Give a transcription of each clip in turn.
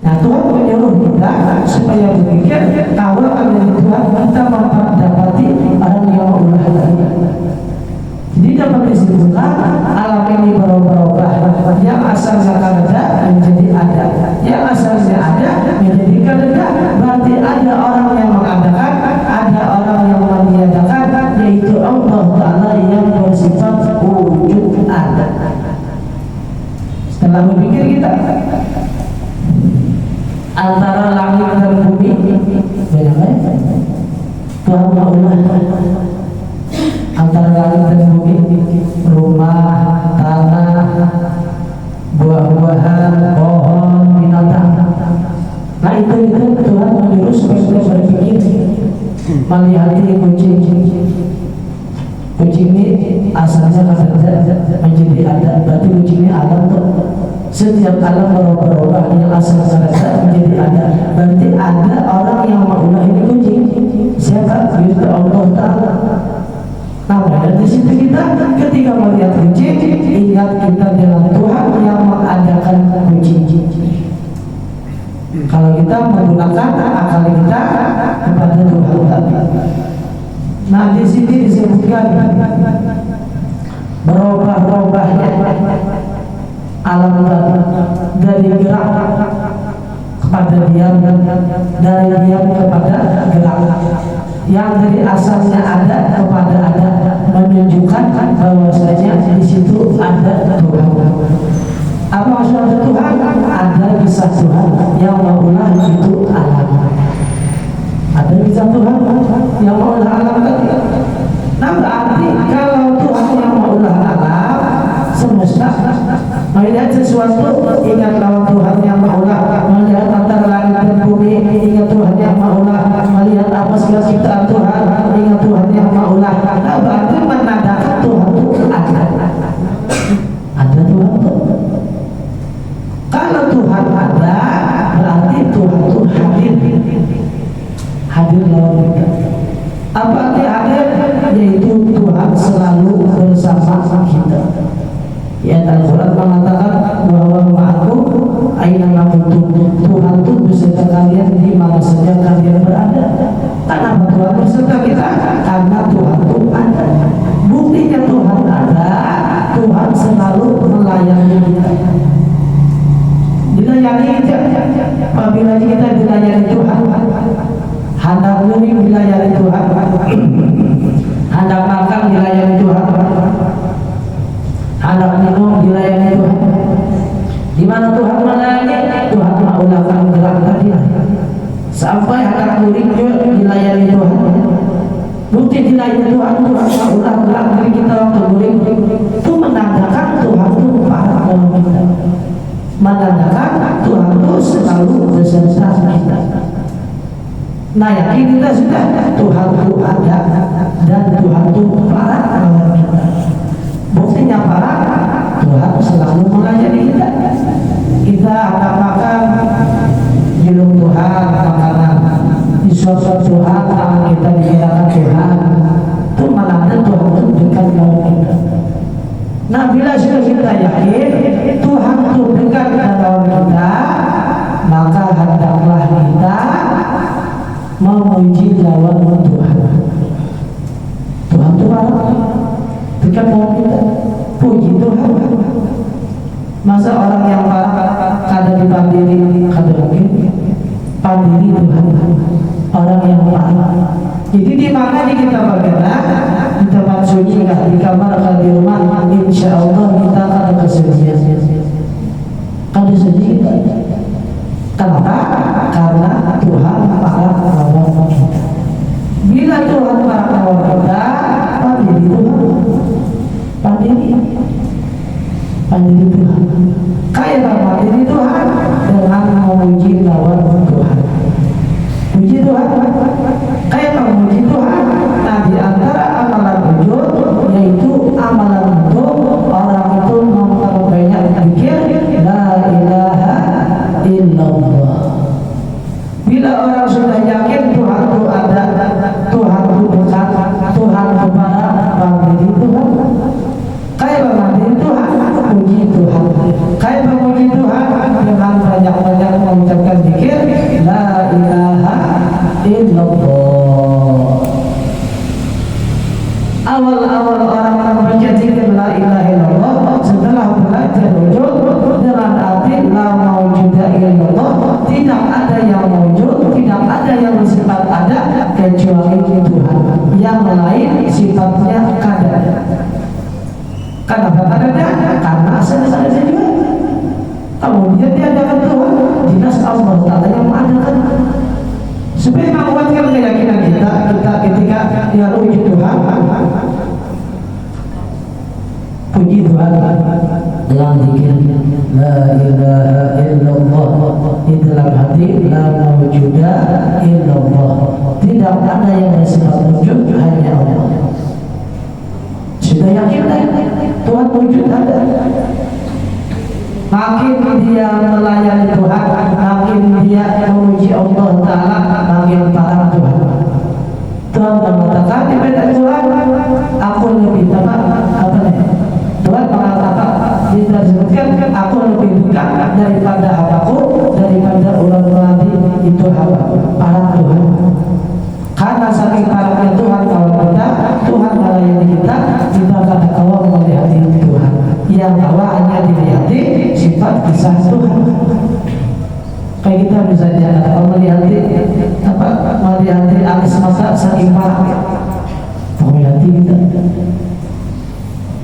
Nah, Tuhan menyuruh kita supaya berpikir kalau ada Tuhan kita mendapati orang yang maulah tadi. Jadi dapat disimpulkan alam ini berubah-ubah. Yang asalnya ada menjadi ada, yang asalnya ada menjadi kada. Berarti ada orang yang mengadakan, ada orang yang meniadakan, yaitu Allah Ta'ala yang bersifat wujud ada. Setelah berpikir kita antara langit dan bumi, benar-benar Tuhan maulah antara langit dan bumi, rumah, tanah, buah-buahan, pohon, binatang. Nah itu Tuhan menyuruh supaya kita berpikir, melihat ini kucing. Kucing ini asalnya ada menjadi ada, berarti kucing ini alam tuh. Setiap alam berubah-ubah, yang asalnya ada menjadi ada, berarti ada orang yang maulah ini kucing. Siapa? Yaitu Allah Ta'ala. Nah, dari situ kita ketika melihat kucing, ingat kita dengan Tuhan yang mengadakan kucing. Kalau kita menggunakan akal kita kepada Tuhan tadi. Nah, di sini disebutkan berubah-ubahnya alam dari gerak kepada diam, dari diam kepada gerak. Yang dari asalnya ada kepada ada, menunjukkan bahwasanya di situ ada Tuhan. Apa maksud Tuhan? Ada kisah Tuhan yang maulah itu alam. Ada kisah Tuhan yang maulah alam tadi. Nah berarti kalau Tuhan yang maulah alam semesta, melihat sesuatu ingatlah Tuhan yang maulah, melihat antara langit dan bumi ingat Tuhan yang maulah, melihat apa segala ciptaan Tuhan ingat Tuhan yang maulah. Nah berarti menandakan Tuhan itu ada Tuhan itu. Kalau Tuhan ada berarti Tuhan itu hadir dalam kita. Apa arti hadir? Yaitu Tuhan selalu bersama kita. Ya, Al-Quran mengatakan bahwa ma'akum aina ma kuntum. Tuhan itu beserta kalian di mana saja kalian berada. Kenapa Tuhan beserta kita? Karena Tuhan itu ada. Buktinya Tuhan ada, Tuhan selalu melayani kita. Dilayani kita, apabila kita dilayani Tuhan, hendak minum dilayani Tuhan, hendak makan dilayani Tuhan, hendak minum dilayani Tuhan. Di mana Tuhan melayani, Tuhan mengulangkan gerak tadi. Sampai hendak murid juga dilayani Tuhan. Bukti dilayani Tuhan, Tuhan mengulang gerak diri kita waktu murid. Itu menandakan Tuhan itu parah dalam kita. Menandakan Tuhan itu selalu beserta kita. Nah yakin kita sudah Tuhan itu ada dan Tuhan itu parah dalam kita. Buktinya parah, Tuhan selalu melayani kita. Kita akan makan minum Tuhan, makanan disuap-suap Tuhan, tangan kita dikirakan Tuhan. Itu menandakan Tuhan itu dekat dalam kita. Nah bila sudah kita yakin Tuhan itu dekat dalam kita, maka hendaklah kita memuji lawan Tuhan. Tuhan itu dekat dalam kita, puji Tuhan. Masa orang yang parah kada dipandiri, kada mungkin pandiri Tuhan. Orang yang parah. Jadi di mana kita bagaimana di tempat suci kah, di kamar kah, di rumah, insya Allah kita kada kesucian. Kada suci kita. Kenapa? Karena Tuhan parah lawan kita. Bila Tuhan parah lawan kita, pandiri Tuhan. Pandiri Tuhan. Kayak pandiri Tuhan dengan memuji lawan Tuhan. Puji Tuhan. Kayak memuji Tuhan. Nah di antara amalan wujud yaitu amalan untuk orang itu memperbanyak zikir la ilaha illallah. Bila orang sudah yakin Tuhan itu ada, Tuhan itu dekat, Tuhan kepada pandiri Tuhan. Kayak pandiri Tuhan, puji Tuhan. Kayak memuji Tuhan dengan banyak-banyak mengucapkan Karena tandanya, karena asalnya juga. Kemudian diadakan Tuhan, jelas Allah Ta'ala yang mengadakan. Supaya menguatkan keyakinan kita ketika dia puji Tuhan, puji Tuhan dengan zikir la ilaha illallah di dalam hati, la mawjuda illallah, tidak ada yang bersifat wujud, hanya Allah. Sudah yakin Tuhan wujud ada. Makin dia melayani Tuhan, makin dia memuji Allah Ta'ala, makin paham Tuhan. Tuhan mengatakan di bait Tuhan, aku lebih apa nih? Tuhan mengatakan, disebutkan aku lebih dekat daripada hamba-Ku, daripada ulang melati itu hamba para Tuhan. Karena saking parahnya Tuhan kalau kita, Tuhan melayani kita kata kau melihat Tuhan. Yang bahwa hanya dilihat sifat kisah Tuhan. Kayak kita misalnya kalau melihat alis mata saking parahnya, melihat kita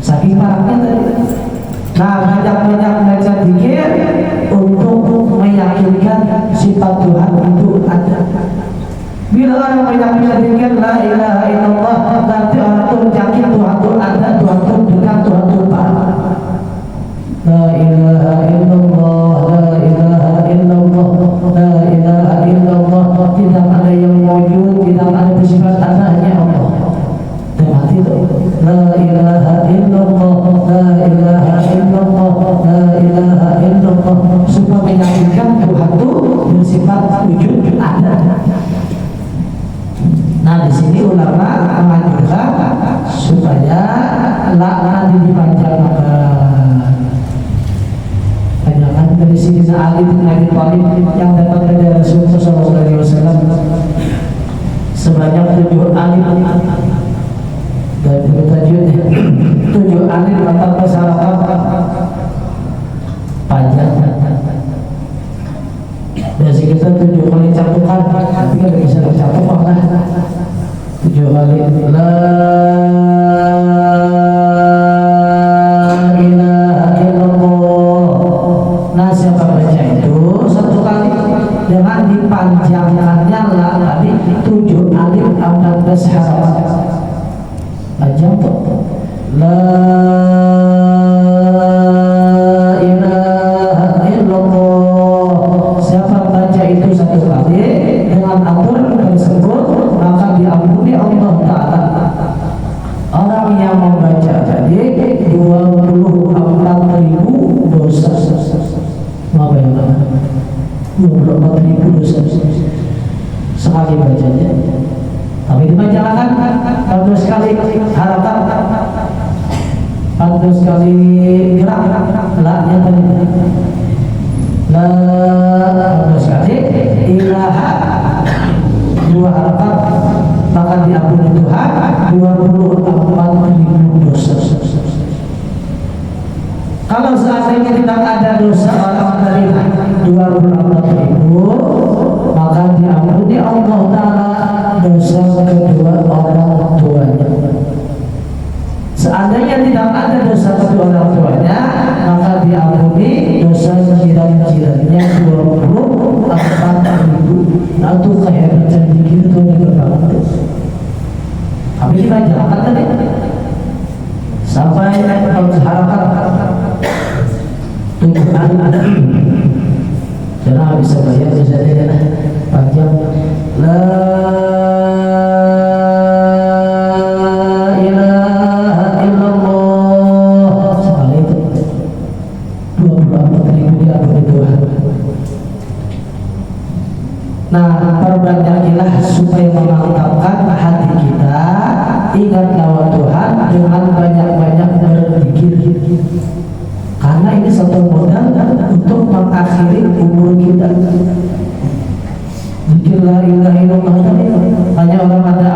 saking parahnya tadi. Nah, banyak-banyak baca zikir untuk meyakinkan sifat Tuhan itu ada. Bila orang banyak zikir la ilaha illallah, nanti orang itu yakin Tuhan itu ada, Tuhan itu dekat, Tuhan itu parah. La ilaha illallah, la ilaha illallah, la ilaha illallah. Tidak ada yang wujud, tidak ada bersifat, ada hanya Allah. Dan itu la ilaha illallah, la ilaha illallah, la ilaha illallah. Supaya meyakinkan Tuhan itu bersifat wujud ada. Nah, di sini ulama menganjurkan supaya laknat dipanjangkan. Panjangkan dari sini Ali bin Abi Thalib yang dapat dari Rasulullah SAW sebanyak 7 alim. Dan itu tajudnya 7 alim atau masyarakat panjang. Biasa kita 7 kali catukan, tapi kalau bisa dicatuk lah 7 kali la ilaha illallah. Nah, siapa baca itu 1 kali dengan dipanjangkannya lah tadi 7 alif 14 harakat panjang tuh la dengan aturan tersebut maka diampuni Allah Ta'ala. Orang yang membaca tadi 24.000 dosa. Apa yang 24.000 dosa sekali bacanya. Tapi dibacakan 14 kali harapan, 14 kali gerak la-nya tadi. La 14 kali ilaha 2 harapan, maka diampuni Tuhan 24.000 dosa. Kalau seandainya tidak ada dosa orang menerima 24.000, maka diampuni Allah Ta'ala dosa kedua orang tuanya. Seandainya tidak ada dosa kedua orang tuanya, maka diampuni dosa jiran-jirannya 24.000. Nah, itu kehebatan zikir itu berbangun. Tapi kita jalan tadi sampai kalau harapan 7 hari ada. Jangan bisa bayar bisa aja panjang. La Nah, perbanyakilah supaya memantapkan hati kita, ingat nama Tuhan dengan banyak-banyak berzikir. Karena ini satu modal untuk mengakhiri umur kita. Zikir la ilaha illallah, hanya orang ada